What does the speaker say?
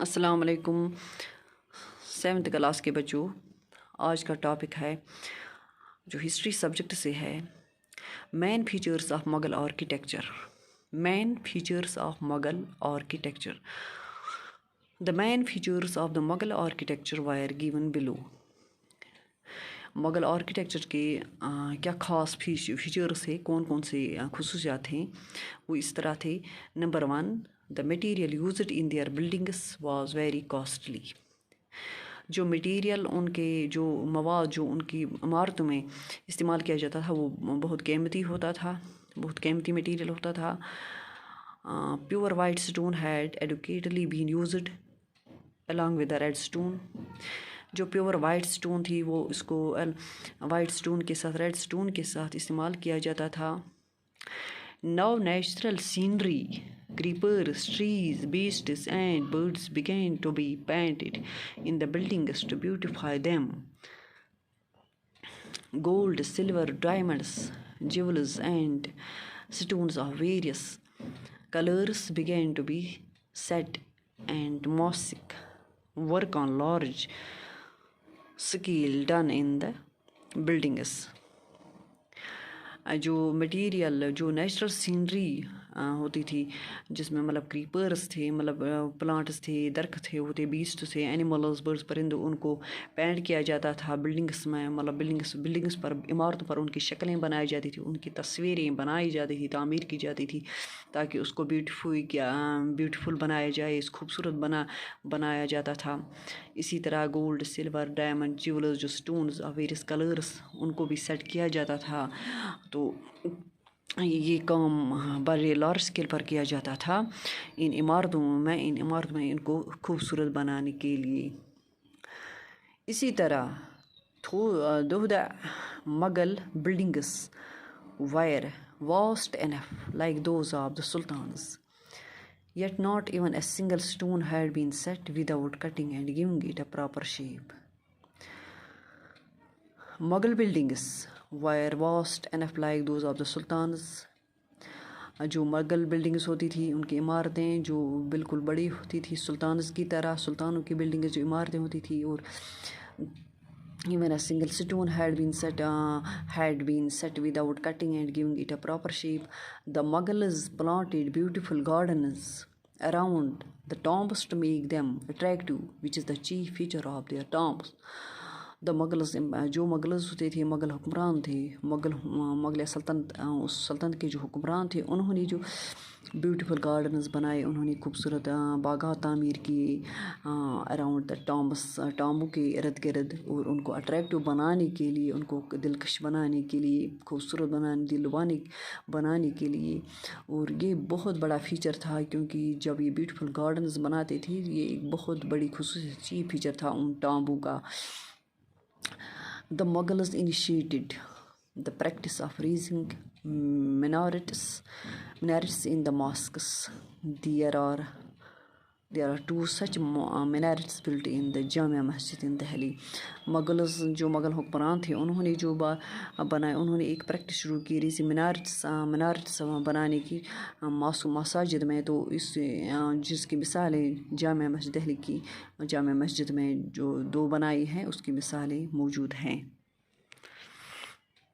अस्सलाम वालेकुम 7th class के बच्चों। आज का टॉपिक है जो हिस्ट्री सब्जेक्ट से है, main features of Mughal architecture. Main features of Mughal architecture. The main features of the Mughal architecture wire given below. Mughal architecture के क्या ख़ास फीचर्स है, कौन कौन से खुसूसियात हैं, वो इस तरह थे। Number 1, the material used in their buildings was very costly. जो मटीरियल उनके जो मवाद जो उनकी इमारतों में इस्तेमाल किया जाता था वो बहुत कीमती होता था, बहुत कीमती मटीरियल होता था। Pure white stone had adequately been used along with the red stone. जो प्योर वाइट स्टोन थी वो इसको वाइट स्टोन के साथ रेड स्टोन के साथ इस्तेमाल किया जाता था। Now natural scenery, creepers, trees, beasts and birds began to be painted in the buildings to beautify them. Gold, silver, diamonds, jewels and stones of various colors began to be set, and mosaic work on large scale done in the buildings. जो material जो natural scenery होती थी, जिसमें मतलब creepers थे, मतलब plants थे, दरख्त थे, वो थे, बीस्ट थे, एनिमल्स, बर्ड्स, परिंदे, उनको पेंट किया जाता था बिल्डिंग्स में। मतलब बिल्डिंग्स पर, इमारतों पर उनकी शक्लें बनाई जाती थी, उनकी तस्वीरें बनाई जाती थी, तामीर की जाती थी, ताकि उसको ब्यूटीफुल बनाया जाए, इस खूबसूरत बनाया जाता था। इसी तरह गोल्ड, सिल्वर, डायमंड, ज्वेलर्स, जो स्टोन्स ऑफ वेरियस कलर्स, उनको भी सेट किया जाता था। तो ये काम बड़े लार्ज स्केल पर किया जाता था इन इमारतों में इनको खूबसूरत बनाने के लिए। इसी तरह the Mughal buildings were vast enough like those of the sultans, yet not even a single stone had been set without cutting and giving it a proper shape. Mughal buildings were vast enough like those of the sultans. जो Mughal buildings होती थी, उनकी इमारतें जो बिल्कुल बड़ी होती थी सुल्तानस की तरह, सुल्तानों की बिल्डिंग जो इमारतें होती थी, और even a single stone had been set without cutting and giving it a proper shape. The Mughals planted beautiful gardens around the tombs to make them attractive, which is the chief feature of their tombs. The Mughals, जो Mughals होते थे, मुग़ल हुक्मरान थे, मुग़ल सल्तनत, उस सल्तनत के जो हुक्मरान थे, उन्होंने जो ब्यूटीफुल गार्डन्स बनाए, उन्होंने खूबसूरत बागात तामीर किए अराउंड द टॉम्बों के इर्द गिर्द, और उनको अट्रैक्टिव बनाने के लिए, उनको दिलकश बनाने के लिए, खूबसूरत बनाने के लिए। और ये बहुत बड़ा फीचर था, क्योंकि जब ये ब्यूटीफुल गार्डन्स बनाते थे, ये एक बहुत बड़ी खुसूसी फीचर था उन टॉम्बों का। The Mughals initiated the practice of raising minarets in the mosques. There are two such minarets built in the Jamia Masjid in Delhi. Mughals, जो मुग़ल हुक्मरान थे, उन्होंने जो बनाए, उन्होंने एक प्रैक्टिस शुरू की रेज़ मिनारट्स बनाने की मसाजिद में। तो इस जिसकी मिसालें जामिया मस्जिद दिल्ली की जामिया मस्जिद में जो 2 बनाई हैं, उसकी मिसालें मौजूद हैं।